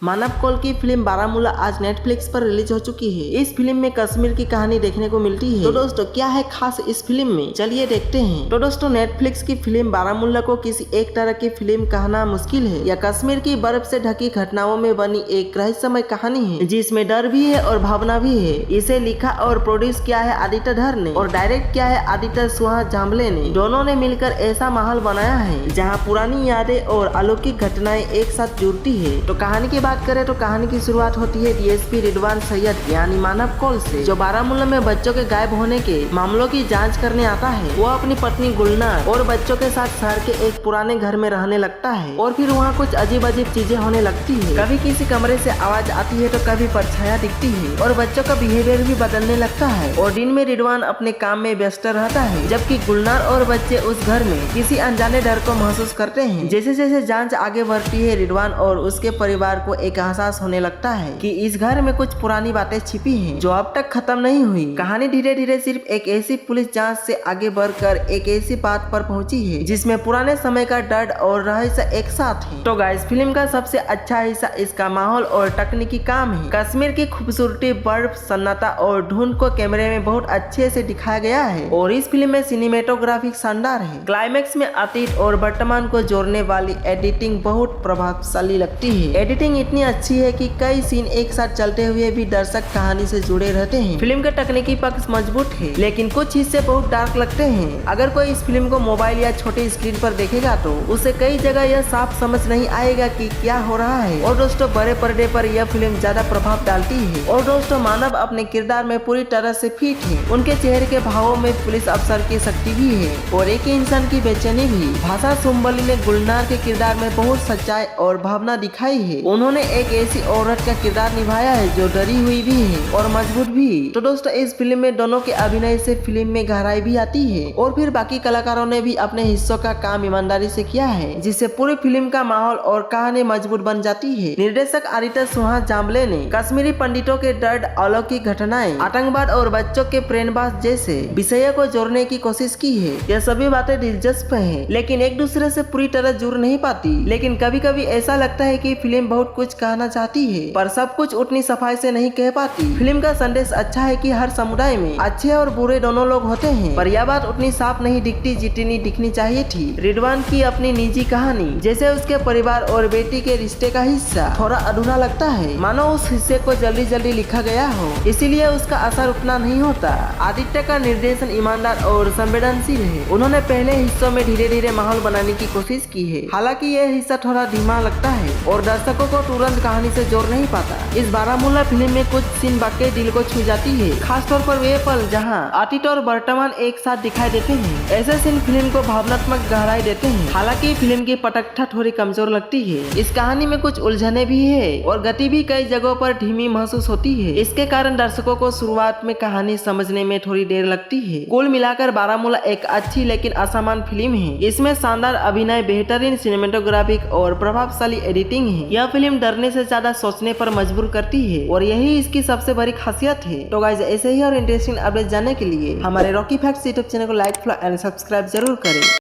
मानव कौल की फिल्म बारामूला आज नेटफ्लिक्स पर रिलीज हो चुकी है। इस फिल्म में कश्मीर की कहानी देखने को मिलती है। तो दोस्तों क्या है खास इस फिल्म में, चलिए देखते हैं। तो दोस्तों नेटफ्लिक्स की फिल्म बारामूला को किसी एक तरह की फिल्म कहना मुश्किल है। यह कश्मीर की बर्फ से ढकी घटनाओं में बनी एक रहस्यमय कहानी है जिसमें डर भी है और भावना भी है। इसे लिखा और प्रोड्यूस किया है आदित्य धर ने और डायरेक्ट किया है आदित्य सुहास जाम्बले ने। दोनों ने मिलकर ऐसा माहौल बनाया है जहाँ पुरानी यादें और अलौकिक घटनाएं एक साथ जुड़ती है। तो कहानी की बात करें तो कहानी की शुरुआत होती है डीएसपी रिडवान सैयद यानी मानव कौल से, जो बारामूला में बच्चों के गायब होने के मामलों की जांच करने आता है। वो अपनी पत्नी गुलनार और बच्चों के साथ शहर के एक पुराने घर में रहने लगता है और फिर वहाँ कुछ अजीब अजीब चीजें होने लगती है। कभी किसी कमरे से आवाज आती है तो कभी परछाया दिखती है और बच्चों का बिहेवियर भी बदलने लगता है। और दिन में रिडवान अपने काम में व्यस्त रहता है जबकि गुलनार और बच्चे उस घर में किसी अनजाने डर को महसूस करते हैं। जैसे जैसे जांच आगे बढ़ती है रिडवान और उसके परिवार को एक एहसास होने लगता है कि इस घर में कुछ पुरानी बातें छिपी हैं जो अब तक खत्म नहीं हुई। कहानी धीरे धीरे सिर्फ एक ऐसी पुलिस जांच से आगे बढ़कर एक ऐसी बात पर पहुंची है जिसमें पुराने समय का डर और रहस्य एक साथ है। तो गाइस फिल्म का सबसे अच्छा हिस्सा इसका माहौल और तकनीकी काम है। कश्मीर की खूबसूरती, बर्फ, सन्नाटा और धुंध को कैमरे में बहुत अच्छे से दिखाया गया है और इस फिल्म में सिनेमेटोग्राफी शानदार है। क्लाइमेक्स में अतीत और वर्तमान को जोड़ने वाली एडिटिंग बहुत प्रभावशाली लगती है। एडिटिंग इतनी अच्छी है कि कई सीन एक साथ चलते हुए भी दर्शक कहानी से जुड़े रहते हैं। फिल्म का तकनीकी पक्ष मजबूत है लेकिन कुछ हिस्से बहुत डार्क लगते हैं। अगर कोई इस फिल्म को मोबाइल या छोटी स्क्रीन पर देखेगा तो उसे कई जगह यह साफ समझ नहीं आएगा कि क्या हो रहा है। और दोस्तों बड़े पर्दे पर यह फिल्म ज्यादा प्रभाव डालती है। और दोस्तों मानव अपने किरदार में पूरी तरह से फिट है। उनके चेहरे के भावों में पुलिस अफसर की शक्ति भी है और एक इंसान की बेचैनी भी। भाषा सुम्बली ने गुलनार के किरदार में बहुत सच्चाई और भावना दिखाई है। उन्होंने एक ऐसी औरत का किरदार निभाया है जो डरी हुई भी है और मजबूत भी। तो दोस्तों इस फिल्म में दोनों के अभिनय से फिल्म में गहराई भी आती है और फिर बाकी कलाकारों ने भी अपने हिस्सों का काम ईमानदारी से किया है जिससे पूरी फिल्म का माहौल और कहानी मजबूत बन जाती है। निर्देशक आदित्य सुहास जाम्बले ने कश्मीरी पंडितों के दर्द, अलौकिक घटनाएं, आतंकवाद और बच्चों के प्रेमबाज जैसे विषयों को जोड़ने की कोशिश की है। यह सभी बातें दिलचस्प है लेकिन एक दूसरे से पूरी तरह जुड़ नहीं पाती। लेकिन कभी कभी ऐसा लगता है कि फिल्म बहुत कुछ कहना चाहती है पर सब कुछ उतनी सफाई से नहीं कह पाती। फिल्म का संदेश अच्छा है कि हर समुदाय में अच्छे और बुरे दोनों लोग होते हैं पर यह बात उतनी साफ नहीं दिखती जितनी दिखनी चाहिए थी। रिडवान की अपनी निजी कहानी जैसे उसके परिवार और बेटी के रिश्ते का हिस्सा थोड़ा अधूरा लगता है, मानो उस हिस्से को जल्दी जल्दी लिखा गया हो, इसीलिए उसका असर उतना नहीं होता। आदित्य का निर्देशन ईमानदार और संवेदनशील है। उन्होंने पहले हिस्सों में धीरे धीरे माहौल बनाने की कोशिश की है। हालांकि यह हिस्सा थोड़ा धीमा लगता है और दर्शकों को तुरंत कहानी से जोड़ नहीं पाता। इस बारामूला फिल्म में कुछ सीन वाकई दिल को छू जाती है, खासतौर पर वे पल जहां अतीत और वर्तमान एक साथ दिखाई देते हैं। ऐसे सीन फिल्म को भावनात्मक गहराई देते हैं। हालांकि फिल्म की पटकथा थोड़ी कमजोर लगती है। इस कहानी में कुछ उलझने भी है और गति भी कई जगहों पर धीमी महसूस होती है। इसके कारण दर्शकों को शुरुआत में कहानी समझने में थोड़ी देर लगती है। कुल मिलाकर बारामूला एक अच्छी लेकिन असामान्य फिल्म है। इसमें शानदार अभिनय, बेहतरीन सिनेमेटोग्राफिक और प्रभावशाली एडिटिंग है। यह फिल्म डरने से ज्यादा सोचने पर मजबूर करती है और यही इसकी सबसे बड़ी खासियत है। तो गाइस ऐसे ही और इंटरेस्टिंग अपडेट जानने के लिए हमारे रॉकी फैक्ट्स यूट्यूब चैनल को लाइक, फॉलो एंड सब्सक्राइब जरूर करें।